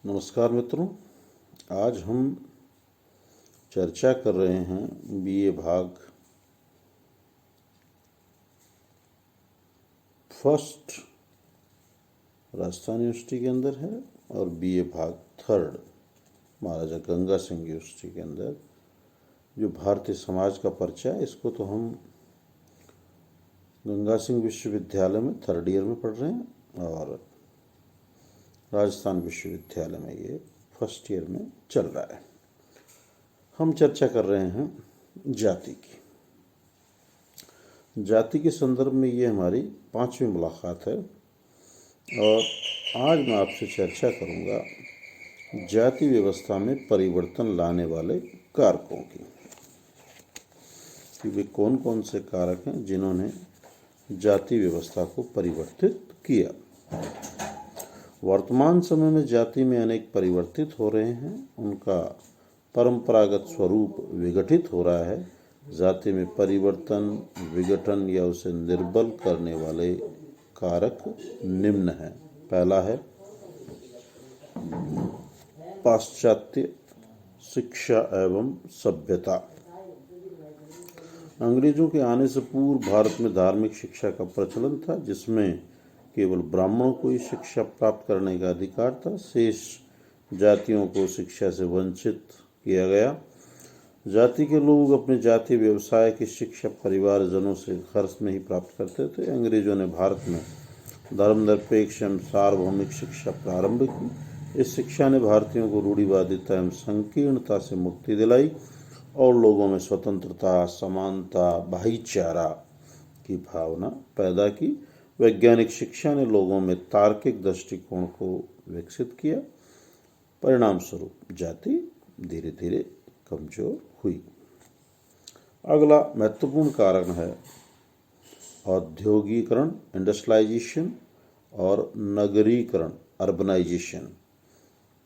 नमस्कार मित्रों। आज हम चर्चा कर रहे हैं बीए भाग फर्स्ट राजस्थान यूनिवर्सिटी के अंदर है और बीए भाग थर्ड महाराजा गंगा सिंह यूनिवर्सिटी के अंदर जो भारतीय समाज का पर्चा है, इसको तो हम गंगा सिंह विश्वविद्यालय में थर्ड ईयर में पढ़ रहे हैं और राजस्थान विश्वविद्यालय में ये फर्स्ट ईयर में चल रहा है। हम चर्चा कर रहे हैं जाति की। जाति के संदर्भ में ये हमारी 5वीं मुलाकात है और आज मैं आपसे चर्चा करूंगा जाति व्यवस्था में परिवर्तन लाने वाले कारकों की, कि वे कौन कौन से कारक हैं जिन्होंने जाति व्यवस्था को परिवर्तित किया। वर्तमान समय में जाति में अनेक परिवर्तित हो रहे हैं, उनका परंपरागत स्वरूप विघटित हो रहा है। जाति में परिवर्तन, विघटन या उसे निर्बल करने वाले कारक निम्न हैं। पहला है पाश्चात्य शिक्षा एवं सभ्यता। अंग्रेजों के आने से पूर्व भारत में धार्मिक शिक्षा का प्रचलन था, जिसमें केवल ब्राह्मणों को ही शिक्षा प्राप्त करने का अधिकार था। शेष जातियों को शिक्षा से वंचित किया गया। जाति के लोग अपने जातीय व्यवसाय की शिक्षा परिवारजनों से खर्च में ही प्राप्त करते थे। अंग्रेजों ने भारत में धर्मनिरपेक्ष एवं सार्वभौमिक शिक्षा प्रारंभ की। इस शिक्षा ने भारतीयों को रूढ़िवादिता एवं संकीर्णता से मुक्ति दिलाई और लोगों में स्वतंत्रता, समानता, भाईचारा की भावना पैदा की। वैज्ञानिक शिक्षा ने लोगों में तार्किक दृष्टिकोण को विकसित किया। परिणाम स्वरूप जाति धीरे धीरे कमजोर हुई। अगला महत्वपूर्ण कारण है औद्योगिकरण, इंडस्ट्रियलाइजेशन और नगरीकरण, अर्बनाइजेशन।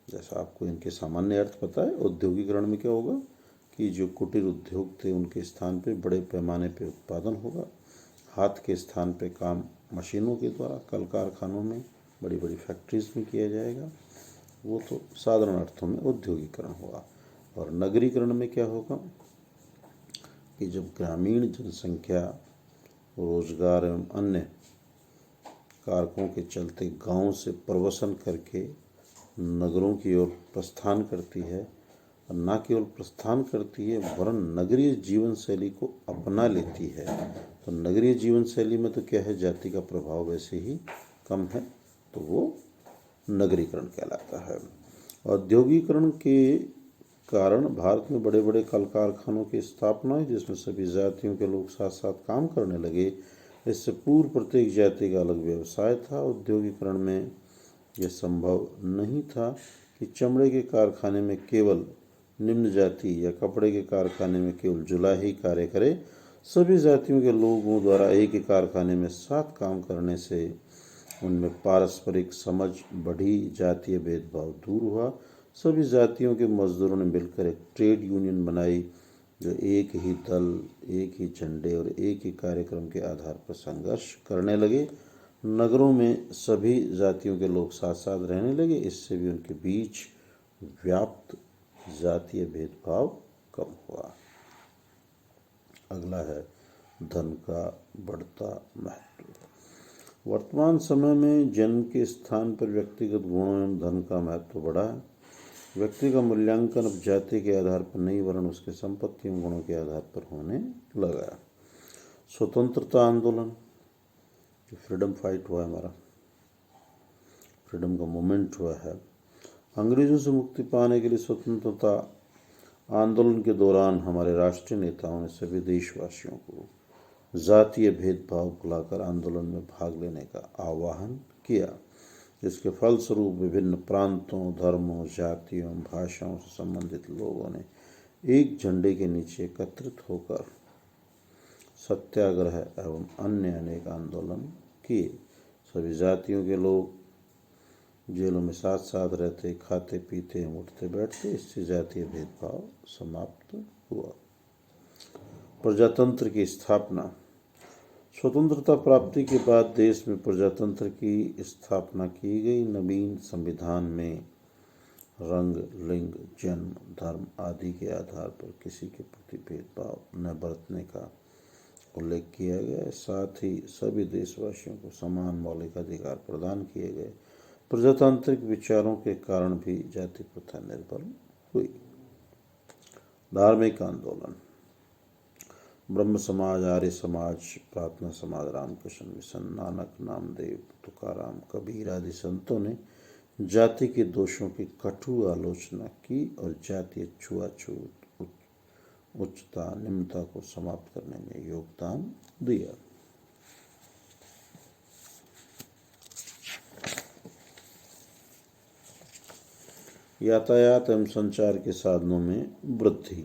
जैसा आपको इनके सामान्य अर्थ पता है, औद्योगिकरण में क्या होगा कि जो कुटीर उद्योग थे उनके स्थान पे बड़े पैमाने पे उत्पादन होगा। हाथ के स्थान पे काम मशीनों के द्वारा कल कारखानों में, बड़ी बड़ी फैक्ट्रीज में किया जाएगा। वो तो साधारण अर्थों में औद्योगिकरण हुआ। और नगरीकरण में क्या होगा कि जब ग्रामीण जनसंख्या रोजगार एवं अन्य कारकों के चलते गांव से प्रवसन करके नगरों की ओर प्रस्थान करती है, और न केवल प्रस्थान करती है वरन नगरीय जीवन शैली को अपना लेती है। तो नगरीय जीवन शैली में तो क्या है, जाति का प्रभाव वैसे ही कम है, तो वो नगरीकरण कहलाता है। औद्योगिकरण के कारण भारत में बड़े बड़े कल कारखानों की स्थापना है, जिसमें सभी जातियों के लोग साथ साथ काम करने लगे। इससे पूर्व प्रत्येक जाति का अलग व्यवसाय था। औद्योगिकरण में यह संभव नहीं था कि चमड़े के कारखाने में केवल निम्न जाति या कपड़े के कारखाने में केवल जुलाही कार्य करे। सभी जातियों के लोगों द्वारा एक ही कारखाने में साथ काम करने से उनमें पारस्परिक समझ बढ़ी, जातीय भेदभाव दूर हुआ। सभी जातियों के मजदूरों ने मिलकर एक ट्रेड यूनियन बनाई, जो एक ही दल, एक ही झंडे और एक ही कार्यक्रम के आधार पर संघर्ष करने लगे। नगरों में सभी जातियों के लोग साथ साथ रहने लगे। इससे भी उनके बीच व्याप्त जातीय भेदभाव कम हुआ। अगला है धन का बढ़ता महत्व। वर्तमान समय में जन्म के स्थान पर व्यक्तिगत गुणों एवं धन का महत्व बढ़ा है। व्यक्ति का मूल्यांकन अब जाति के आधार पर नहीं वरन उसके संपत्ति एवं गुणों के आधार पर होने लगा। स्वतंत्रता आंदोलन, जो फ्रीडम फाइट हुआ है, हमारा फ्रीडम का मूवमेंट हुआ है, अंग्रेजों से मुक्ति पाने के लिए स्वतंत्रता आंदोलन के दौरान हमारे राष्ट्रीय नेताओं ने सभी देशवासियों को जातीय भेदभाव भुलाकर आंदोलन में भाग लेने का आह्वान किया, जिसके फलस्वरूप विभिन्न प्रांतों, धर्मों, जातियों, भाषाओं से संबंधित लोगों ने एक झंडे के नीचे एकत्रित होकर सत्याग्रह एवं अन्य अनेक आंदोलन किए। सभी जातियों के लोग जेलों में साथ साथ रहते, खाते पीते, उठते बैठते। इससे जातीय भेदभाव समाप्त हुआ। प्रजातंत्र की स्थापना। स्वतंत्रता प्राप्ति के बाद देश में प्रजातंत्र की स्थापना की गई। नवीन संविधान में रंग, लिंग, जन्म, धर्म आदि के आधार पर किसी के प्रति भेदभाव न बरतने का उल्लेख किया गया है। साथ ही सभी देशवासियों को समान मौलिक अधिकार प्रदान किए गए। प्रजातांत्रिक विचारों के कारण भी जाति प्रथा निर्बल हुई। धार्मिक आंदोलन, ब्रह्म समाज, आर्य समाज, प्रार्थना समाज, रामकृष्ण मिशन, नानक, नामदेव, तुकाराम, कबीर आदि संतों ने जाति के दोषों की कटु आलोचना की और जातीय छुआछूत, उच्चता, निम्नता को समाप्त करने में योगदान दिया। यातायात एवं संचार के साधनों में वृद्धि।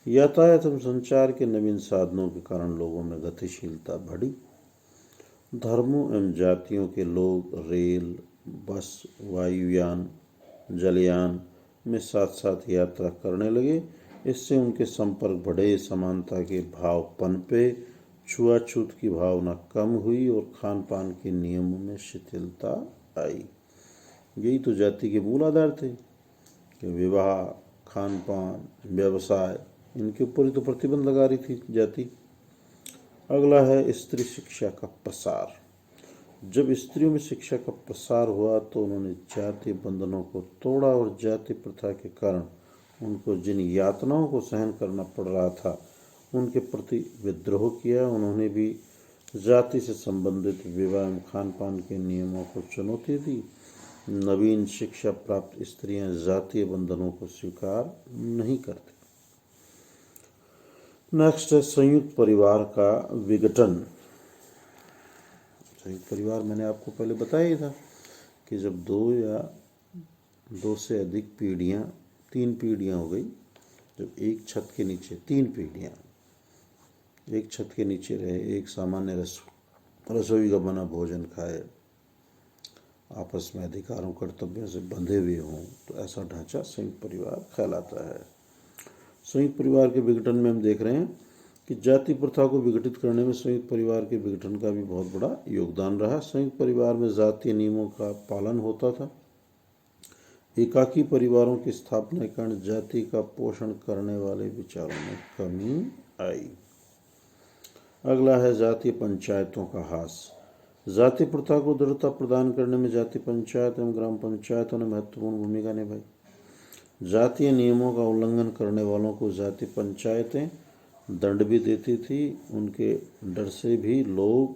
यातायात एवं संचार के नवीन साधनों के कारण लोगों में गतिशीलता बढ़ी। धर्मों एवं जातियों के लोग रेल, बस, वायुयान, जलयान में साथ साथ यात्रा करने लगे। इससे उनके संपर्क बढ़े, समानता के भाव पनपे, छुआछूत की भावना कम हुई और खान पान के नियमों में शिथिलता आई। यही तो जाति के मूल आधार थे कि विवाह, खान पान, व्यवसाय, इनके ऊपर ही तो प्रतिबंध लगा रही थी जाति। अगला है स्त्री शिक्षा का प्रसार। जब स्त्रियों में शिक्षा का प्रसार हुआ तो उन्होंने जातीय बंधनों को तोड़ा और जाति प्रथा के कारण उनको जिन यातनाओं को सहन करना पड़ रहा था उनके प्रति विद्रोह किया। उन्होंने भी जाति से संबंधित विवाह एवं खान पान के नियमों को चुनौती दी। नवीन शिक्षा प्राप्त स्त्रियां जातीय बंधनों को स्वीकार नहीं करती। नेक्स्ट है संयुक्त परिवार का विघटन। संयुक्त परिवार मैंने आपको पहले बताया ही था कि जब दो या दो से अधिक पीढ़ियां, 3 पीढ़ियां हो गई, जब एक छत के नीचे 3 पीढ़ियां एक छत के नीचे रहे, एक सामान्य रसोई का बना भोजन खाए, आपस में अधिकारों कर्तव्यों से बंधे हुए हों, तो ऐसा ढांचा संयुक्त परिवार कहलाता है। संयुक्त परिवार के विघटन में हम देख रहे हैं कि जाति प्रथा को विघटित करने में संयुक्त परिवार के विघटन का भी बहुत बड़ा योगदान रहा। संयुक्त परिवार में जातीय नियमों का पालन होता था। एकाकी परिवारों की स्थापना के कारण जाति का पोषण करने वाले विचारों में कमी आई। अगला है जातीय पंचायतों का ह्रास। जाति प्रथा को दृढ़ता प्रदान करने में जाति पंचायत एवं ग्राम पंचायतों ने महत्वपूर्ण भूमिका निभाई। जातीय नियमों का उल्लंघन करने वालों को जाति पंचायतें दंड भी देती थी। उनके डर से भी लोग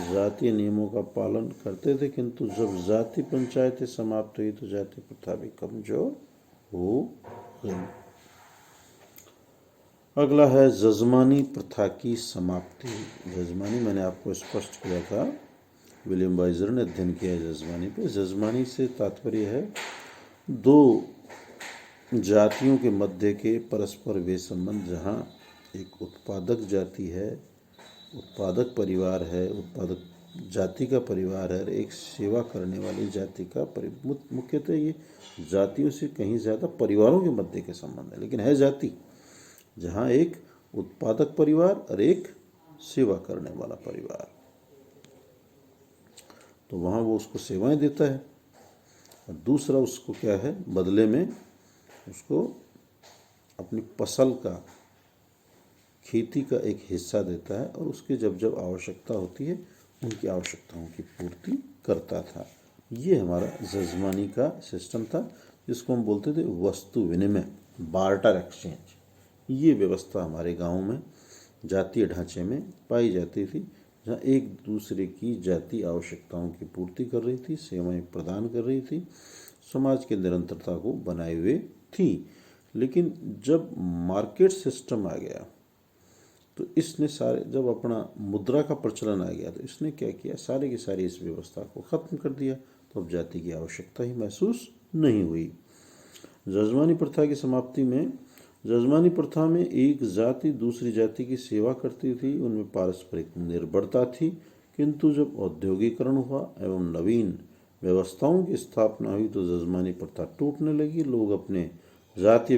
जातीय नियमों का पालन करते थे, किंतु जब जाति पंचायतें समाप्त हुई तो जाति प्रथा भी कमजोर हो गई। अगला है जजमानी प्रथा की समाप्ति। जजमानी मैंने आपको स्पष्ट किया था, विलियम वाइजर ने अध्ययन किया है जजमानी पे। जजमानी से तात्पर्य है 2 जातियों के मध्य के परस्पर वे संबंध, जहाँ एक उत्पादक जाति है, उत्पादक परिवार है, उत्पादक जाति का परिवार है, एक सेवा करने वाली जाति का मुख्यतः ये जातियों से कहीं ज़्यादा परिवारों के मध्य के संबंध है, लेकिन है जाति, जहाँ एक उत्पादक परिवार और एक सेवा करने वाला परिवार, तो वहाँ वो उसको सेवाएं देता है और दूसरा उसको क्या है, बदले में उसको अपनी फसल का, खेती का एक हिस्सा देता है और उसकी जब जब आवश्यकता होती है उनकी आवश्यकताओं की पूर्ति करता था। ये हमारा जजमानी का सिस्टम था, जिसको हम बोलते थे वस्तु विनिमय, बार्टर एक्सचेंज। ये व्यवस्था हमारे गांव में जातीय ढांचे में पाई जाती थी, जहाँ एक दूसरे की जाति आवश्यकताओं की पूर्ति कर रही थी, सेवाएं प्रदान कर रही थी, समाज की निरंतरता को बनाए हुए थी। लेकिन जब मार्केट सिस्टम आ गया तो इसने जब अपना मुद्रा का प्रचलन आ गया तो इसने क्या किया, सारी की सारी इस व्यवस्था को ख़त्म कर दिया। तो अब जाति की आवश्यकता ही महसूस नहीं हुई। जजमानी प्रथा की समाप्ति में, जजमानी प्रथा में एक जाति दूसरी जाति की सेवा करती थी, उनमें पारस्परिक निर्भरता थी, किंतु जब औद्योगिकरण हुआ एवं नवीन व्यवस्थाओं की स्थापना हुई तो जजमानी प्रथा टूटने लगी। लोग अपने जातीय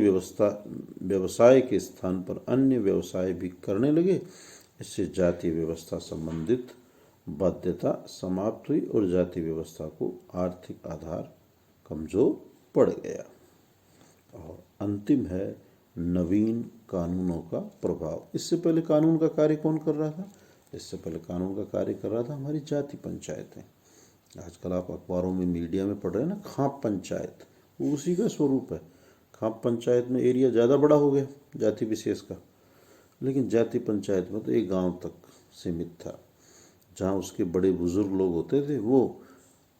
व्यवसाय के स्थान पर अन्य व्यवसाय भी करने लगे। इससे जातीय व्यवस्था संबंधित बाध्यता समाप्त हुई और जाति व्यवस्था को आर्थिक आधार कमज़ोर पड़ गया। और अंतिम है नवीन कानूनों का प्रभाव। इससे पहले कानून का कार्य कौन कर रहा था? इससे पहले कानून का कार्य कर रहा था हमारी जाति पंचायतें। आजकल आप अखबारों में, मीडिया में पढ़ रहे हैं ना, खाप पंचायत, वो उसी का स्वरूप है। खाप पंचायत में एरिया ज़्यादा बड़ा हो गया जाति विशेष का, लेकिन जाति पंचायत में तो एक गांव तक सीमित था, जहां उसके बड़े बुजुर्ग लोग होते थे, वो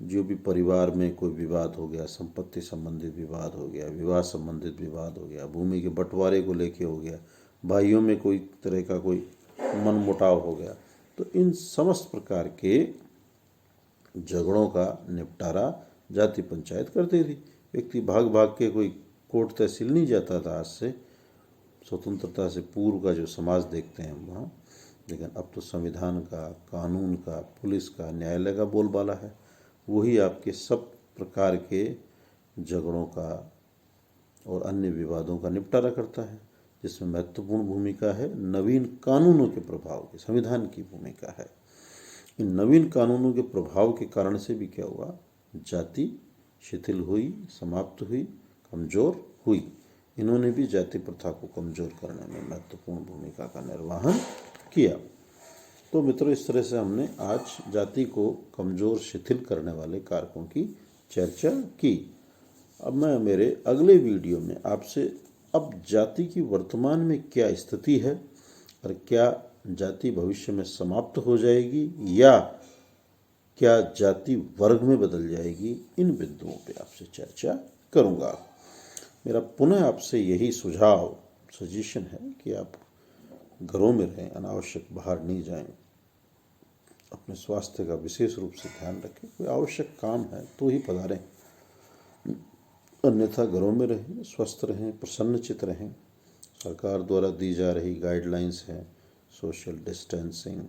जो भी परिवार में कोई विवाद हो गया, संपत्ति संबंधित विवाद हो गया, विवाह संबंधित विवाद हो गया, भूमि के बंटवारे को लेके हो गया, भाइयों में कोई तरह का कोई मनमुटाव हो गया, तो इन समस्त प्रकार के झगड़ों का निपटारा जाति पंचायत करती थी। व्यक्ति भाग भाग के कोई कोर्ट तहसील नहीं जाता था। आज से स्वतंत्रता से पूर्व का जो समाज देखते हैं हम वहाँ, लेकिन अब तो संविधान का, कानून का, पुलिस का, न्यायालय का बोलबाला है। वही आपके सब प्रकार के झगड़ों का और अन्य विवादों का निपटारा करता है, जिसमें महत्वपूर्ण भूमिका है नवीन कानूनों के प्रभाव की, संविधान की भूमिका है। इन नवीन कानूनों के प्रभाव के कारण से भी क्या हुआ? जाति शिथिल हुई, समाप्त हुई, कमजोर हुई। इन्होंने भी जाति प्रथा को कमजोर करने में महत्वपूर्ण भूमिका का निर्वहन किया। तो मित्रों, इस तरह से हमने आज जाति को कमजोर, शिथिल करने वाले कारकों की चर्चा की। अब मैं मेरे अगले वीडियो में आपसे अब जाति की वर्तमान में क्या स्थिति है और क्या जाति भविष्य में समाप्त हो जाएगी या क्या जाति वर्ग में बदल जाएगी, इन बिंदुओं पे आपसे चर्चा करूंगा। मेरा पुनः आपसे यही सुझाव, सजेशन है कि आप घरों में रहें, अनावश्यक बाहर नहीं जाएं, अपने स्वास्थ्य का विशेष रूप से ध्यान रखें। कोई आवश्यक काम है तो ही पधारें, अन्यथा घरों में रहें, स्वस्थ रहें, प्रसन्नचित रहें। सरकार द्वारा दी जा रही गाइडलाइंस हैं, सोशल डिस्टेंसिंग,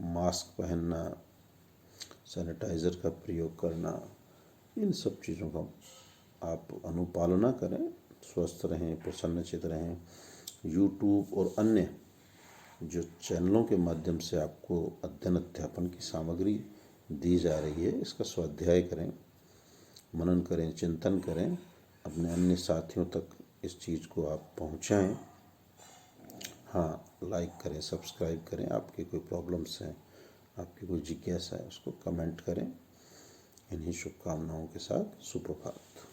मास्क पहनना, सैनिटाइज़र का प्रयोग करना, इन सब चीज़ों का आप अनुपालना करें, स्वस्थ रहें, प्रसन्नचित रहें। यूट्यूब और अन्य जो चैनलों के माध्यम से आपको अध्ययन अध्यापन की सामग्री दी जा रही है, इसका स्वाध्याय करें, मनन करें, चिंतन करें, अपने अन्य साथियों तक इस चीज़ को आप पहुंचाएं। हाँ, लाइक करें, सब्सक्राइब करें। आपकी कोई प्रॉब्लम्स हैं, आपकी कोई जिज्ञासा है, उसको कमेंट करें। इन्हीं शुभकामनाओं के साथ सुप्रभात।